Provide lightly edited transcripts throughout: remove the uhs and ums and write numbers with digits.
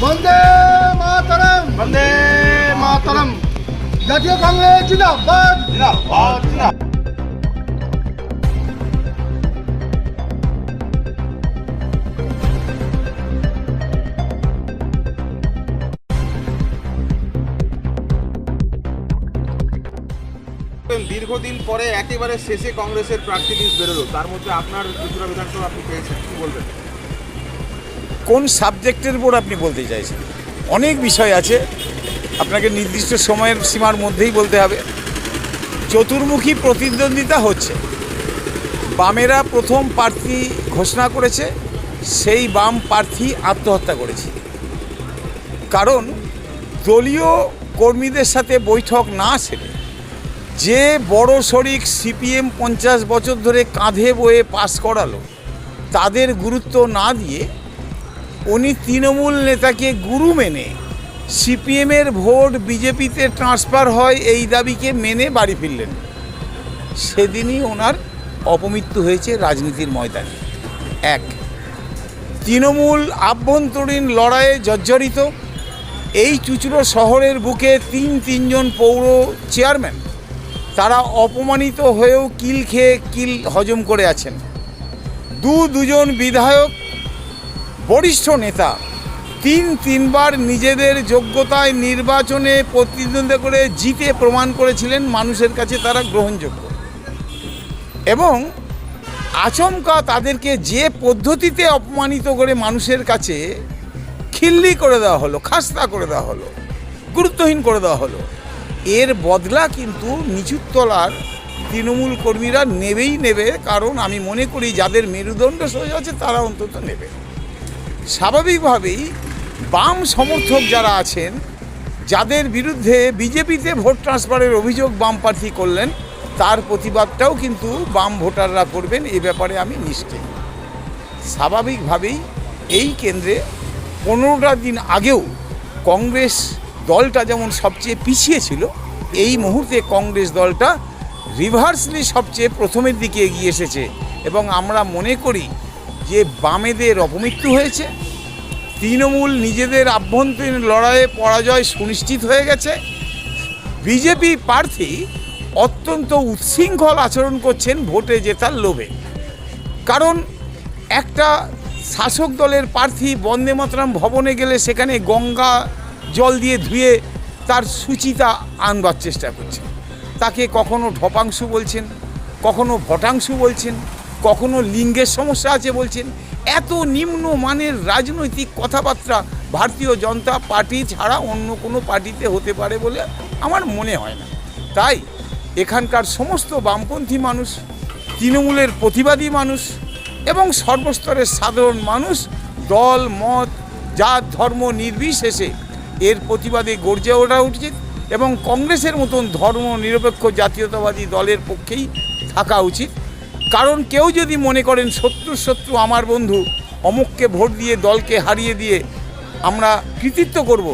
বন্দে মাতরম, বন্দে মাতরম। জাতীয় কংগ্রেস জিন্দাবাদ। জিন্দাবাদ, জিন্দাবাদ। দীর্ঘদিন পরে একেবারে শেষে কংগ্রেসের প্রার্থী লিস্ট বেরোলো, তার মধ্যে আপনার ত্রিপুরা বিধানসভা আপনি পেয়েছেন, কি বলবেন? কোন সাবজেক্টের উপর আপনি বলতে চাইছেন? অনেক বিষয় আছে, আপনাকে নির্দিষ্ট সময়ের সীমার মধ্যেই বলতে হবে। চতুর্মুখী প্রতিদ্বন্দ্বিতা হচ্ছে। বামেরা প্রথম প্রার্থী ঘোষণা করেছে, সেই বাম প্রার্থী আত্মহত্যা করেছে। কারণ দলীয় কর্মীদের সাথে বৈঠক না সেরে যে বড় শরিক সিপিএম 50 বছর ধরে কাঁধে বয়ে পাস করালো, তাদের গুরুত্ব না দিয়ে উনি তৃণমূল নেতাকে গুরু মেনে সিপিএমের ভোট বিজেপিতে ট্রান্সফার হয় এই দাবিকে মেনে বাড়ি ফিরলেন। সেদিনই ওনার অপমৃত্যু হয়েছে রাজনীতির ময়দানে। এক, তৃণমূল আভ্যন্তরীণ লড়াইয়ে জর্জরিত এই চুঁচুড়ো শহরের বুকে তিনজন পৌর চেয়ারম্যান তারা অপমানিত হয়েও কিল খেয়ে কিল হজম করে আছেন। দুজন বিধায়ক বরিষ্ঠ নেতা তিনবার নিজেদের যোগ্যতায় নির্বাচনে প্রতিদ্বন্দ্বিতা করে জিতে প্রমাণ করেছিলেন মানুষের কাছে তারা গ্রহণযোগ্য, এবং আচমকা তাদেরকে যে পদ্ধতিতে অপমানিত করে মানুষের কাছে খিল্লি করে দেওয়া হলো, খাস্তা করে দেওয়া হলো, গুরুত্বহীন করে দেওয়া হলো, এর বদলা কিন্তু নিচুতলার তৃণমূল কর্মীরা নেবে। কারণ আমি মনে করি যাদের মেরুদণ্ড সোজা আছে তারা অন্তত নেবে। স্বাভাবিকভাবেই বাম সমর্থক যারা আছেন, যাদের বিরুদ্ধে বিজেপিতে ভোট ট্রান্সফারের অভিযোগ বাম প্রার্থী করলেন, তার প্রতিবাদটাও কিন্তু বাম ভোটাররা করবেন, এ ব্যাপারে আমি নিশ্চিত। স্বাভাবিকভাবেই এই কেন্দ্রে 15টা দিন আগেও কংগ্রেস দলটা যেমন সবচেয়ে পিছিয়ে ছিল, এই মুহূর্তে কংগ্রেস দলটা রিভার্সলি সবচেয়ে প্রথমের দিকে এগিয়ে এসেছে, এবং আমরা মনে করি যে বামেদের অপমৃত্যু হয়েছে, তৃণমূল নিজেদের আভ্যন্তরীণ লড়াইয়ে পরাজয় সুনিশ্চিত হয়ে গেছে। বিজেপি প্রার্থী অত্যন্ত উচ্ছৃঙ্খল আচরণ করছেন ভোটে জেতার লোভে। কারণ একটা শাসক দলের প্রার্থী বন্দে মাতরম ভবনে গেলে সেখানে গঙ্গা জল দিয়ে ধুয়ে তার সুচিতা আনবার চেষ্টা করছেন। তাকে কখনো ঢপাংশু বলছেন, কখনো ভটাংশু বলছেন, কখনো লিঙ্গের সমস্যা আছে বলছেন। এত নিম্নমানের রাজনৈতিক কথাবার্তা ভারতীয় জনতা পার্টি ছাড়া অন্য কোনো পার্টিতে হতে পারে বলে আমার মনে হয় না। তাই এখানকার সমস্ত বামপন্থী মানুষ, তৃণমূলের প্রতিবাদী মানুষ এবং সর্বস্তরের সাধারণ মানুষ দল মত জাত ধর্ম নির্বিশেষে এর প্রতিবাদে গর্জে ওঠা উচিত, এবং কংগ্রেসের মতন ধর্ম নিরপেক্ষ জাতীয়তাবাদী দলের পক্ষেই থাকা উচিত। কারণ কেউ যদি মনে করেন শত্রু আমার বন্ধু, অমুককে ভোট দিয়ে দলকে হারিয়ে দিয়ে আমরা কৃতিত্ব করব,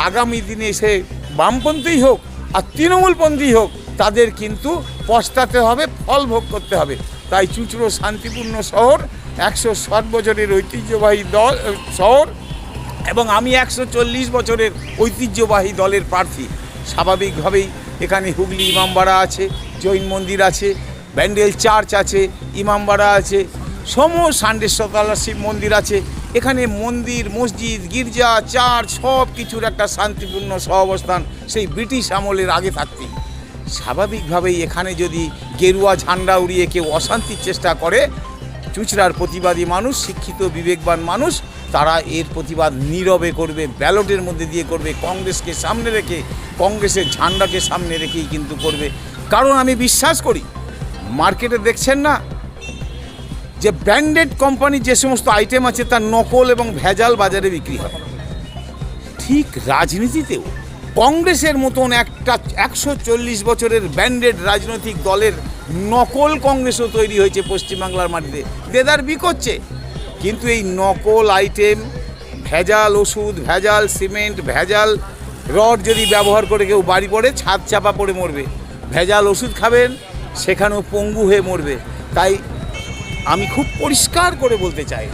আগামী দিনে সে বামপন্থী হোক আর তৃণমূলপন্থী হোক, তাদের কিন্তু পস্তাতে হবে, ফল ভোগ করতে হবে। তাই চুঁচুড়ো শান্তিপূর্ণ শহর, 160 বছরের ঐতিহ্যবাহী দল শহর, এবং আমি 140 বছরের ঐতিহ্যবাহী দলের প্রার্থী। স্বাভাবিকভাবেই এখানে হুগলি ইমামবাড়া আছে, জৈন মন্দির আছে, ব্যান্ডেল চার্চ আছে, ইমামবাড়া আছে, সান্ডেশ্বরতলা শিব মন্দির আছে। এখানে মন্দির, মসজিদ, গির্জা, চার্চ সব কিছুর একটা শান্তিপূর্ণ সহাবস্থান সেই ব্রিটিশ আমলের আগে থাকতেই। স্বাভাবিকভাবেই এখানে যদি গেরুয়া ঝান্ডা উড়িয়ে কেউ অশান্তির চেষ্টা করে, চুঁচুড়ার প্রতিবাদী মানুষ, শিক্ষিত বিবেকবান মানুষ, তারা এর প্রতিবাদ নীরবে করবে, ব্যালটের মধ্যে দিয়ে করবে, কংগ্রেসকে সামনে রেখে, কংগ্রেসের ঝান্ডাকে সামনে রেখেই কিন্তু করবে। কারণ আমি বিশ্বাস করি, মার্কেটে দেখছেন না যে ব্র্যান্ডেড কোম্পানি যে সমস্ত আইটেম আছে তার নকল এবং ভেজাল বাজারে বিক্রি হয়। ঠিক রাজনীতিতেও কংগ্রেসের মতন একটা 140 বছরের ব্র্যান্ডেড রাজনৈতিক দলের নকল কংগ্রেসও তৈরি হয়েছে পশ্চিমবাংলার মাটিতে, দেদার বিকোচ্ছে। কিন্তু এই নকল আইটেম, ভেজাল ওষুধ, ভেজাল সিমেন্ট, ভেজাল রড যদি ব্যবহার করে কেউ বাড়ি পড়ে, ছাদ চাপা পড়ে মরবে। ভেজাল ওষুধ খাবেন, সেখানেও পঙ্গু হয়ে মরবে। তাই আমি খুব পরিষ্কার করে বলতে চাই,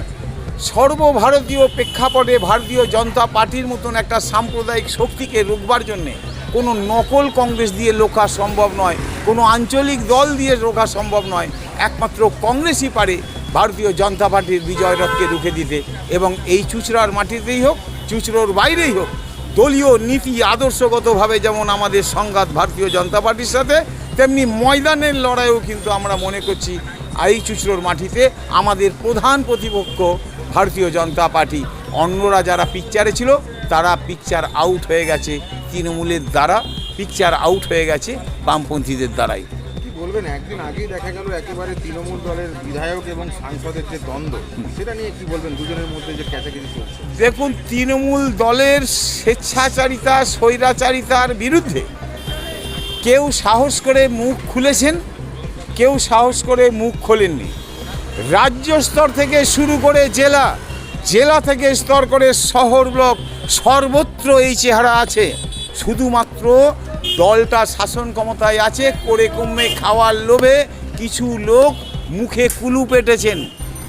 সর্বভারতীয় প্রেক্ষাপটে ভারতীয় জনতা পার্টির মতন একটা সাম্প্রদায়িক শক্তিকে রুখবার জন্যে কোনো নকল কংগ্রেস দিয়ে রোখা সম্ভব নয়, কোনো আঞ্চলিক দল দিয়ে রোখা সম্ভব নয়। একমাত্র কংগ্রেসই পারে ভারতীয় জনতা পার্টির বিজয় রথকে রুখে দিতে, এবং এই চুঁচড়ার মাটিতেই হোক, চুঁচড়োর বাইরেই হোক, দলীয় নীতি আদর্শগতভাবে যেমন আমাদের সংঘাত ভারতীয় জনতা পার্টির সাথে, তেমনি ময়দানের লড়াইও কিন্তু আমরা মনে করছি এই চুঁচড়োর মাটিতে আমাদের প্রধান প্রতিপক্ষ ভারতীয় জনতা পার্টি। অন্যরা যারা পিকচারে ছিল তারা পিকচার আউট হয়ে গেছে তৃণমূলের দ্বারা, পিকচার আউট হয়ে গেছে বামপন্থীদের দ্বারাই। কি বলবেন, একদিন আগেই দেখা গেল একেবারে তৃণমূল দলের বিধায়ক এবং সাংসদের যে দ্বন্দ্ব, সেটা নিয়ে কি বলবেন, দুজনের মধ্যে যে ক্যাটাগরি চলছে? দেখুন, তৃণমূল দলের স্বেচ্ছাচারিতা স্বৈরাচারিতার বিরুদ্ধে কেউ সাহস করে মুখ খুলেছেন, কেউ সাহস করে মুখ খোলেননি। রাজ্য স্তর থেকে শুরু করে জেলা, জেলা থেকে স্তর করে শহর ব্লক, সর্বত্র এই চেহারা আছে। শুধুমাত্র দলটা শাসন ক্ষমতায় আছে, করে কমে খাওয়ার লোভে কিছু লোক মুখে কুলু পেটেছেন,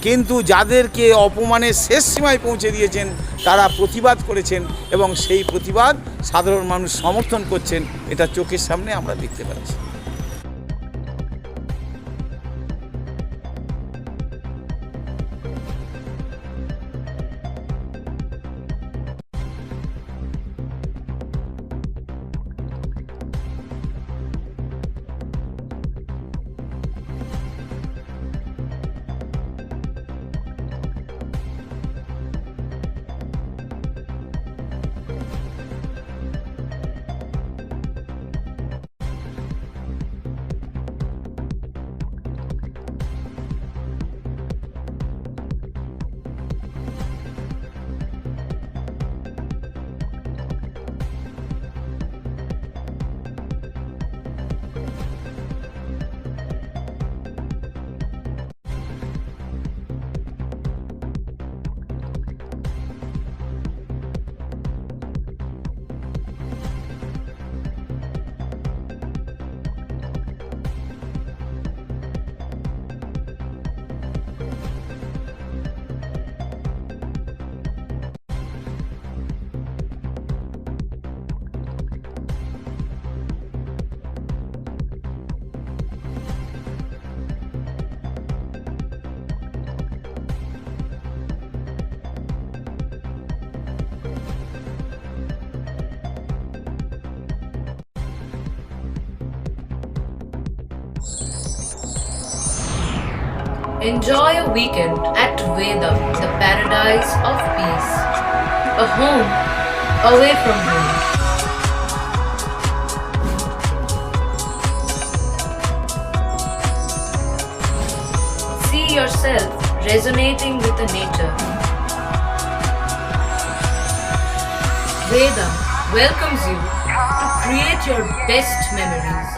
কিন্তু যাদেরকে অপমানের শেষ সীমায় পৌঁছে দিয়েছেন তারা প্রতিবাদ করেছেন, এবং সেই প্রতিবাদ সাধারণ মানুষ সমর্থন করছেন। এটা চোখের সামনে আমরা দেখতে পাচ্ছি। Enjoy a weekend at Vedam, the paradise of peace. A home away from home. See yourself resonating with the nature. Vedam welcomes you to create your best memories.